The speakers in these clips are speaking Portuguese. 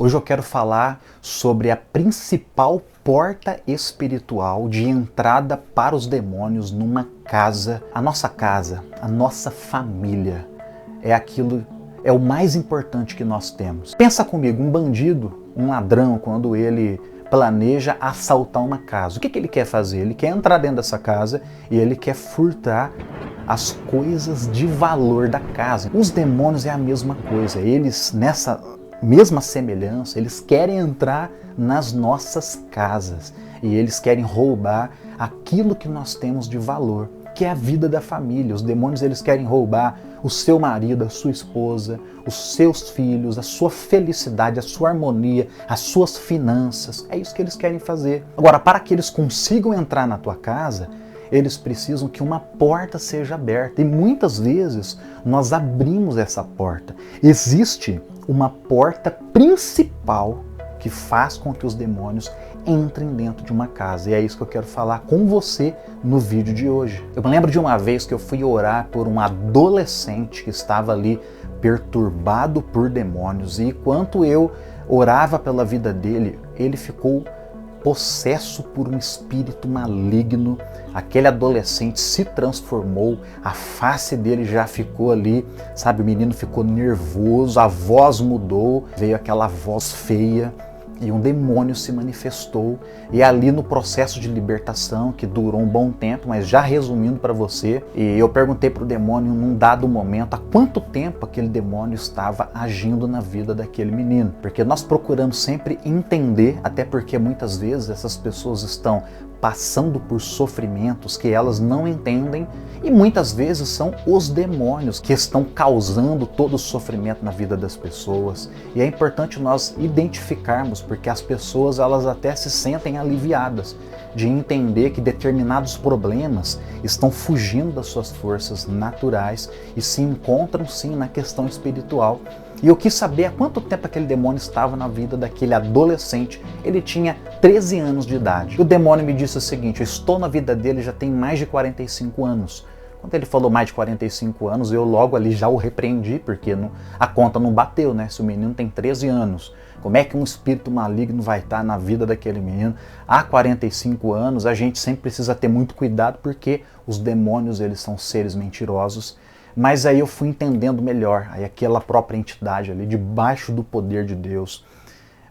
Hoje eu quero falar sobre a principal porta espiritual de entrada para os demônios numa casa. A nossa família é o mais importante que nós temos. Pensa comigo, um bandido, um ladrão, quando ele planeja assaltar uma casa, o que ele quer fazer? Ele quer entrar dentro dessa casa e ele quer furtar as coisas de valor da casa. Os demônios é a mesma coisa, eles nessa mesma semelhança, eles querem entrar nas nossas casas e eles querem roubar aquilo que nós temos de valor, que é a vida da família. Os demônios, eles querem roubar o seu marido, a sua esposa, os seus filhos, a sua felicidade, a sua harmonia, as suas finanças. É isso que eles querem fazer. Agora, para que eles consigam entrar na tua casa, eles precisam que uma porta seja aberta. E muitas vezes nós abrimos essa porta. Existe uma porta principal que faz com que os demônios entrem dentro de uma casa. E é isso que eu quero falar com você no vídeo de hoje. Eu me lembro de uma vez que eu fui orar por um adolescente que estava ali perturbado por demônios. E enquanto eu orava pela vida dele, ele ficou possesso por um espírito maligno. Aquele adolescente se transformou, a face dele já ficou ali, sabe, o menino ficou nervoso, a voz mudou, veio aquela voz feia e um demônio se manifestou. E ali no processo de libertação, que durou um bom tempo, mas já resumindo para você, e eu perguntei para o demônio num dado momento há quanto tempo aquele demônio estava agindo na vida daquele menino. Porque nós procuramos sempre entender, até porque muitas vezes essas pessoas estão passando por sofrimentos que elas não entendem e muitas vezes são os demônios que estão causando todo o sofrimento na vida das pessoas. E é importante nós identificarmos, porque as pessoas elas até se sentem aliviadas de entender que determinados problemas estão fugindo das suas forças naturais e se encontram sim na questão espiritual. E eu quis saber há quanto tempo aquele demônio estava na vida daquele adolescente. Ele tinha 13 anos de idade. O demônio me disse o seguinte: eu estou na vida dele já tem mais de 45 anos. Quando ele falou mais de 45 anos, eu logo ali já o repreendi, porque a conta não bateu, né? Se o menino tem 13 anos, como é que um espírito maligno vai estar na vida daquele menino há 45 anos? A gente sempre precisa ter muito cuidado, porque os demônios, eles são seres mentirosos. Mas aí eu fui entendendo melhor, aí aquela própria entidade ali, debaixo do poder de Deus,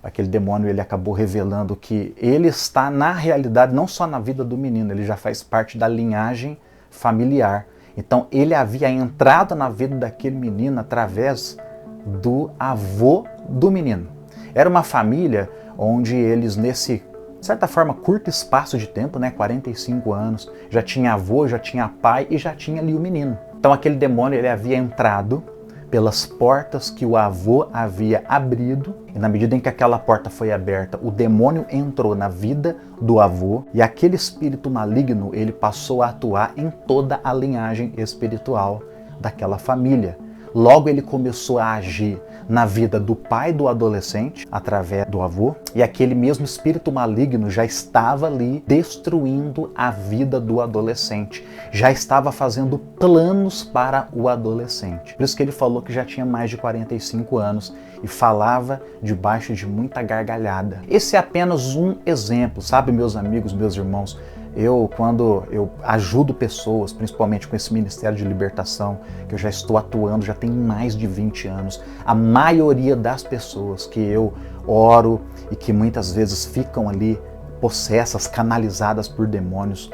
aquele demônio, ele acabou revelando que ele está na realidade, não só na vida do menino, ele já faz parte da linhagem familiar. Então ele havia entrado na vida daquele menino através do avô do menino. Era uma família onde eles, nesse, de certa forma, curto espaço de tempo, né, 45 anos, já tinha avô, já tinha pai e já tinha ali o menino. Então aquele demônio, ele havia entrado pelas portas que o avô havia abrido, e na medida em que aquela porta foi aberta, o demônio entrou na vida do avô, e aquele espírito maligno, ele passou a atuar em toda a linhagem espiritual daquela família. Logo ele começou a agir na vida do pai do adolescente, através do avô, e aquele mesmo espírito maligno já estava ali destruindo a vida do adolescente, já estava fazendo planos para o adolescente. Por isso que ele falou que já tinha mais de 45 anos e falava debaixo de muita gargalhada. Esse é apenas um exemplo, sabe, meus amigos, meus irmãos? Quando eu ajudo pessoas, principalmente com esse ministério de libertação, que eu já estou atuando, já tem mais de 20 anos, a maioria das pessoas que eu oro e que muitas vezes ficam ali possessas, canalizadas por demônios,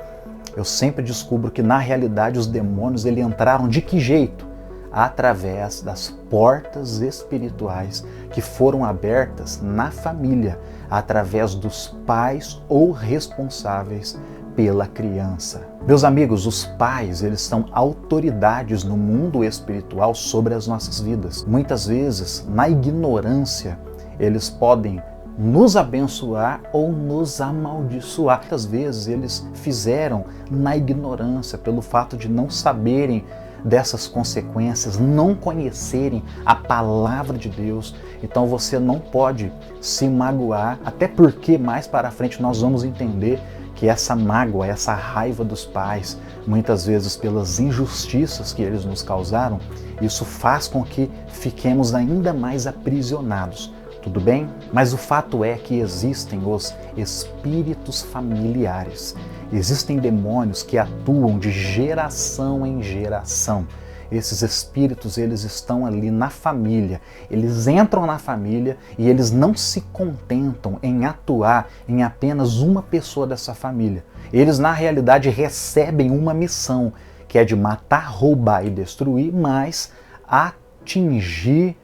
eu sempre descubro que na realidade os demônios eles entraram de que jeito? Através das portas espirituais que foram abertas na família, através dos pais ou responsáveis pela criança. Meus amigos, os pais, eles são autoridades no mundo espiritual sobre as nossas vidas. Muitas vezes, na ignorância, eles podem nos abençoar ou nos amaldiçoar. Muitas vezes eles fizeram na ignorância, pelo fato de não saberem dessas consequências, não conhecerem a palavra de Deus. Então você não pode se magoar, até porque mais para frente nós vamos entender que essa mágoa, essa raiva dos pais, muitas vezes pelas injustiças que eles nos causaram, isso faz com que fiquemos ainda mais aprisionados. tudo bem? Mas o fato é que existem os espíritos familiares. Existem demônios que atuam de geração em geração. Esses espíritos, eles estão ali na família, eles entram na família e eles não se contentam em atuar em apenas uma pessoa dessa família. Eles, na realidade, recebem uma missão, que é de matar, roubar e destruir, mas atingir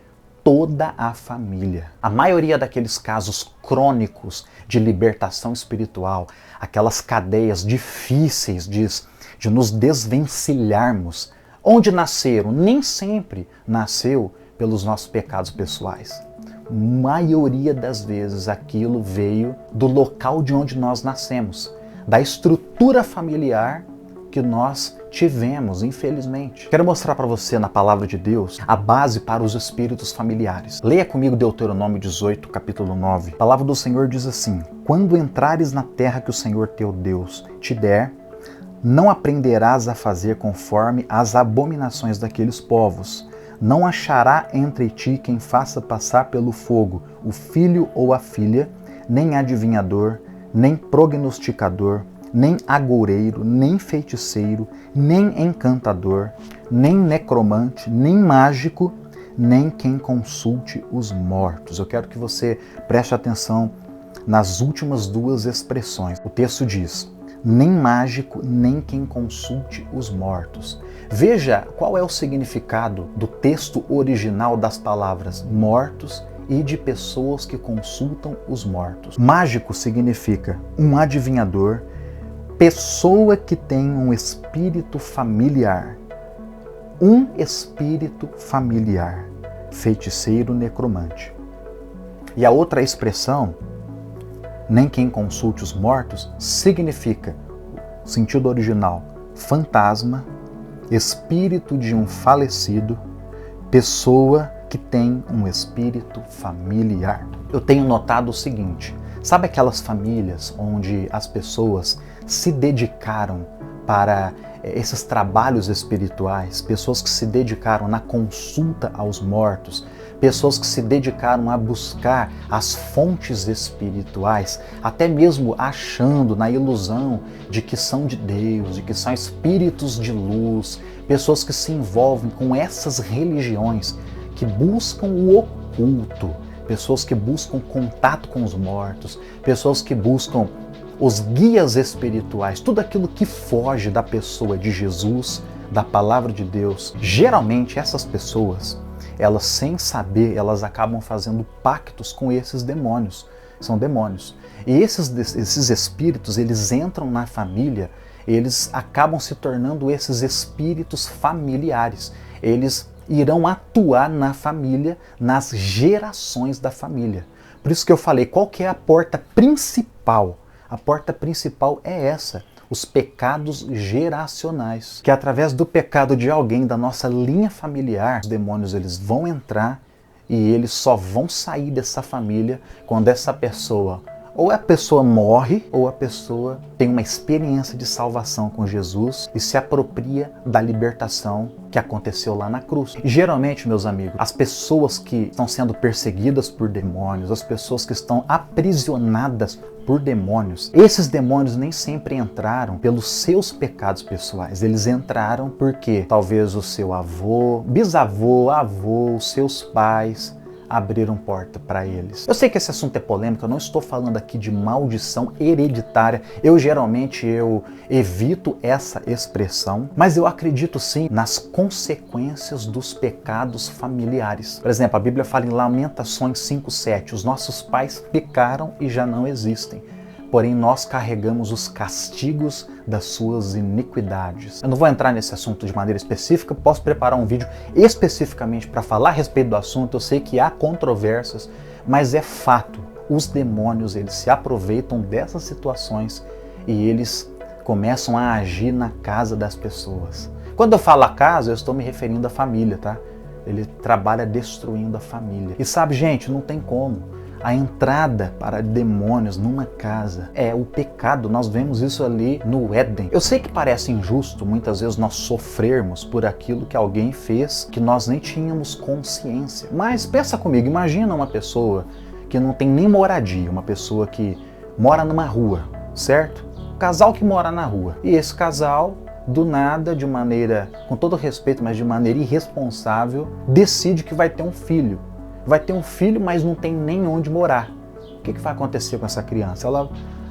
toda a família. A maioria daqueles casos crônicos de libertação espiritual, aquelas cadeias difíceis de nos desvencilharmos, onde nasceram? Nem sempre nasceu pelos nossos pecados pessoais. Maioria das vezes aquilo veio do local de onde nós nascemos, da estrutura familiar que nós tivemos, infelizmente. Quero mostrar para você na palavra de Deus a base para os espíritos familiares. Leia comigo Deuteronômio 18, capítulo 9. A palavra do Senhor diz assim: quando entrares na terra que o Senhor teu Deus te der, não aprenderás a fazer conforme as abominações daqueles povos. Não achará entre ti quem faça passar pelo fogo o filho ou a filha, nem adivinhador, nem prognosticador, nem agoureiro, nem feiticeiro, nem encantador, nem necromante, nem mágico, nem quem consulte os mortos. Eu quero que você preste atenção nas últimas duas expressões. O texto diz: nem mágico, nem quem consulte os mortos. Veja qual é o significado do texto original das palavras mortos e de pessoas que consultam os mortos. Mágico significa um adivinhador, pessoa que tem um espírito familiar. Um espírito familiar, feiticeiro, necromante. E a outra expressão, nem quem consulte os mortos, significa, sentido original, fantasma, espírito de um falecido, pessoa que tem um espírito familiar. Eu tenho notado o seguinte: sabe aquelas famílias onde as pessoas se dedicaram para esses trabalhos espirituais, pessoas que se dedicaram na consulta aos mortos, pessoas que se dedicaram a buscar as fontes espirituais, até mesmo achando na ilusão de que são de Deus, de que são espíritos de luz, pessoas que se envolvem com essas religiões, que buscam o oculto, pessoas que buscam contato com os mortos, pessoas que buscam os guias espirituais, tudo aquilo que foge da pessoa de Jesus, da palavra de Deus. Geralmente essas pessoas, elas sem saber, elas acabam fazendo pactos com esses demônios. São demônios. E esses espíritos, eles entram na família, eles acabam se tornando esses espíritos familiares. Eles irão atuar na família, nas gerações da família. Por isso que eu falei, qual que é a porta principal? A porta principal é essa, os pecados geracionais. Que através do pecado de alguém da nossa linha familiar, os demônios eles vão entrar e eles só vão sair dessa família quando essa pessoa, ou a pessoa morre, ou a pessoa tem uma experiência de salvação com Jesus e se apropria da libertação que aconteceu lá na cruz. E geralmente, meus amigos, as pessoas que estão sendo perseguidas por demônios, as pessoas que estão aprisionadas por demônios, esses demônios nem sempre entraram pelos seus pecados pessoais. Eles entraram porque talvez o seu avô, bisavô, avô, os seus pais abriram porta para eles. Eu sei que esse assunto é polêmico, eu não estou falando aqui de maldição hereditária. Eu geralmente evito essa expressão, mas eu acredito sim nas consequências dos pecados familiares. Por exemplo, a Bíblia fala em Lamentações 5:7, os nossos pais pecaram e já não existem, porém nós carregamos os castigos das suas iniquidades. Eu não vou entrar nesse assunto de maneira específica, posso preparar um vídeo especificamente para falar a respeito do assunto. Eu sei que há controvérsias, mas é fato, os demônios eles se aproveitam dessas situações e eles começam a agir na casa das pessoas. Quando eu falo a casa, eu estou me referindo à família, tá? Ele trabalha destruindo a família. E sabe, gente, não tem como. A entrada para demônios numa casa é o pecado. Nós vemos isso ali no Éden. Eu sei que parece injusto muitas vezes nós sofrermos por aquilo que alguém fez que nós nem tínhamos consciência. Mas pensa comigo, imagina uma pessoa que não tem nem moradia, uma pessoa que mora numa rua, certo? Um casal que mora na rua. E esse casal, do nada, de maneira, com todo respeito, mas de maneira irresponsável, decide que vai ter um filho. Vai ter um filho, mas não tem nem onde morar. O que vai acontecer com essa criança?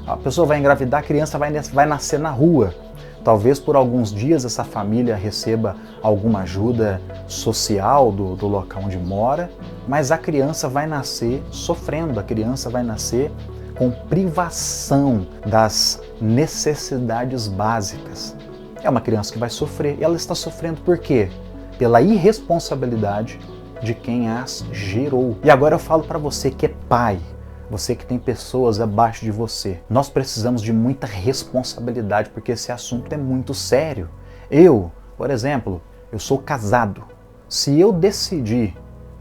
A pessoa vai engravidar, a criança vai nascer na rua. Talvez por alguns dias essa família receba alguma ajuda social do local onde mora, mas a criança vai nascer sofrendo, a criança vai nascer com privação das necessidades básicas. É uma criança que vai sofrer, e ela está sofrendo por quê? Pela irresponsabilidade de quem as gerou. E agora eu falo para você que é pai, você que tem pessoas abaixo de você. Nós precisamos de muita responsabilidade, porque esse assunto é muito sério. Eu, por exemplo, eu sou casado. Se eu decidir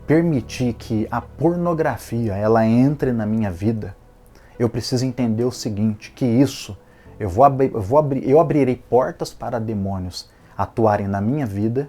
permitir que a pornografia ela entre na minha vida, eu preciso entender o seguinte, que isso, eu abrirei portas para demônios atuarem na minha vida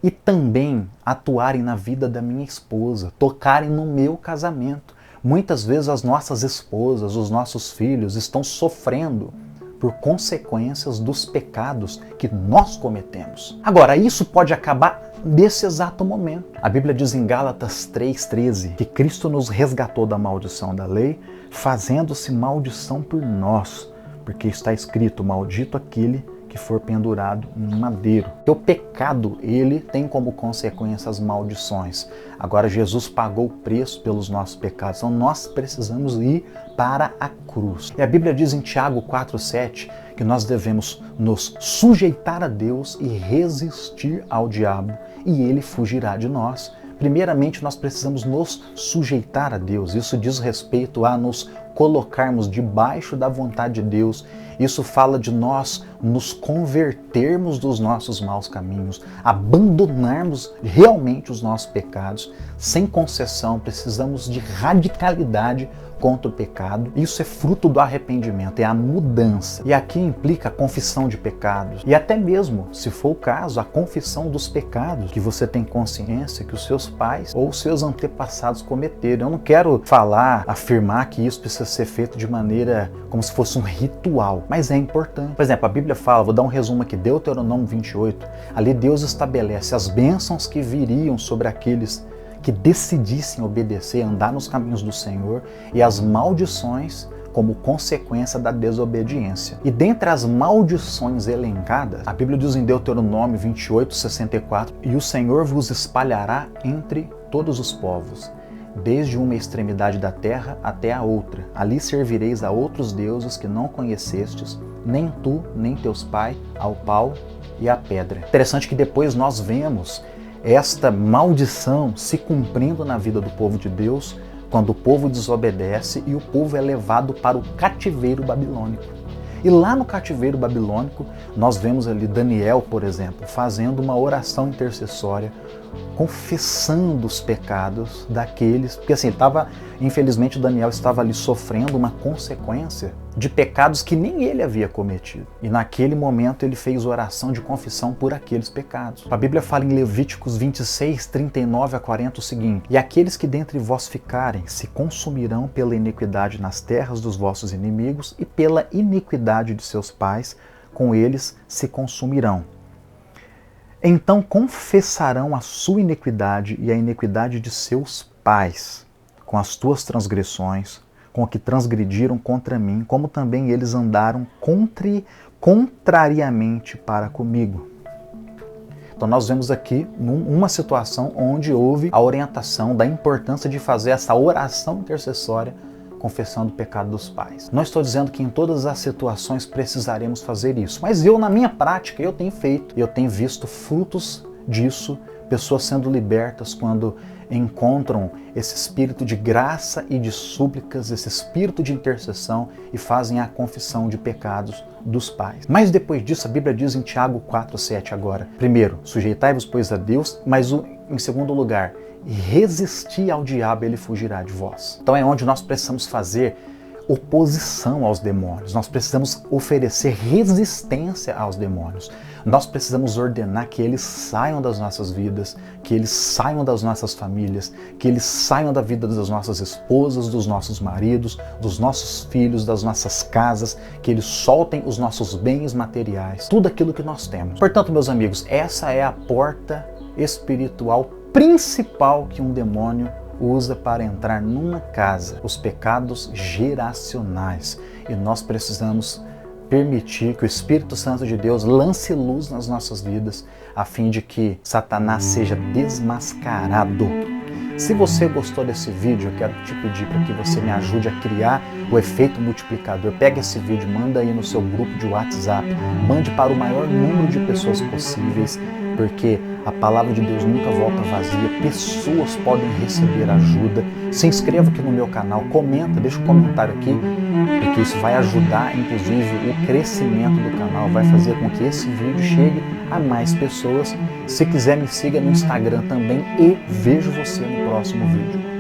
e também atuarem na vida da minha esposa, tocarem no meu casamento. Muitas vezes as nossas esposas, os nossos filhos estão sofrendo por consequências dos pecados que nós cometemos. Agora, isso pode acabar nesse exato momento. A Bíblia diz em Gálatas 3,13 que Cristo nos resgatou da maldição da lei, fazendo-se maldição por nós, porque está escrito, maldito aquele que for pendurado em madeiro. O pecado, ele tem como consequência as maldições. Agora Jesus pagou o preço pelos nossos pecados, então nós precisamos ir para a cruz. E a Bíblia diz em Tiago 4,7 que nós devemos nos sujeitar a Deus e resistir ao diabo, e ele fugirá de nós. Primeiramente, nós precisamos nos sujeitar a Deus. Isso diz respeito a nos colocarmos debaixo da vontade de Deus. Isso fala de nós nos convertermos dos nossos maus caminhos, abandonarmos realmente os nossos pecados, sem concessão. Precisamos de radicalidade contra o pecado. Isso é fruto do arrependimento, é a mudança. E aqui implica a confissão de pecados. E até mesmo, se for o caso, a confissão dos pecados que você tem consciência que os seus pais ou os seus antepassados cometeram. Eu não quero afirmar que isso precisa ser feito de maneira como se fosse um ritual, mas é importante. Por exemplo, a Bíblia fala, vou dar um resumo aqui, Deuteronômio 28, ali Deus estabelece as bênçãos que viriam sobre aqueles que decidissem obedecer, andar nos caminhos do Senhor, e as maldições como consequência da desobediência. E dentre as maldições elencadas, a Bíblia diz em Deuteronômio 28:64, e o Senhor vos espalhará entre todos os povos, desde uma extremidade da terra até a outra. Ali servireis a outros deuses que não conhecestes, nem tu, nem teus pais, ao pau e à pedra. Interessante que depois nós vemos esta maldição se cumprindo na vida do povo de Deus, quando o povo desobedece e o povo é levado para o cativeiro babilônico. E lá no cativeiro babilônico, nós vemos ali Daniel, por exemplo, fazendo uma oração intercessória, confessando os pecados daqueles, porque assim, infelizmente Daniel estava ali sofrendo uma consequência de pecados que nem ele havia cometido. E naquele momento ele fez oração de confissão por aqueles pecados. A Bíblia fala em Levíticos 26:39-40 o seguinte: e aqueles que dentre vós ficarem se consumirão pela iniquidade nas terras dos vossos inimigos e pela iniquidade de seus pais, com eles se consumirão. Então confessarão a sua iniquidade e a iniquidade de seus pais, com as tuas transgressões, com o que transgrediram contra mim, como também eles andaram contrariamente para comigo. Então nós vemos aqui uma situação onde houve a orientação da importância de fazer essa oração intercessória confessando o pecado dos pais. Não estou dizendo que em todas as situações precisaremos fazer isso, mas na minha prática, eu tenho feito, eu tenho visto frutos disso, pessoas sendo libertas quando encontram esse espírito de graça e de súplicas, esse espírito de intercessão e fazem a confissão de pecados dos pais. Mas depois disso, a Bíblia diz em Tiago 4:7 agora, primeiro, sujeitai-vos, pois, a Deus, mas em segundo lugar, resistir ao diabo, ele fugirá de vós. Então é onde nós precisamos fazer oposição aos demônios. Nós precisamos oferecer resistência aos demônios. Nós precisamos ordenar que eles saiam das nossas vidas, que eles saiam das nossas famílias, que eles saiam da vida das nossas esposas, dos nossos maridos, dos nossos filhos, das nossas casas, que eles soltem os nossos bens materiais, tudo aquilo que nós temos. Portanto, meus amigos, essa é a porta espiritual principal que um demônio usa para entrar numa casa, os pecados geracionais. E nós precisamos permitir que o Espírito Santo de Deus lance luz nas nossas vidas, a fim de que Satanás seja desmascarado. Se você gostou desse vídeo, eu quero te pedir para que você me ajude a criar o efeito multiplicador. Pega esse vídeo, manda aí no seu grupo de WhatsApp, mande para o maior número de pessoas possíveis, porque a palavra de Deus nunca volta vazia, pessoas podem receber ajuda. Se inscreva aqui no meu canal, comenta, deixa um comentário aqui, porque isso vai ajudar, inclusive, o crescimento do canal, vai fazer com que esse vídeo chegue a mais pessoas. Se quiser, me siga no Instagram também e vejo você no próximo vídeo.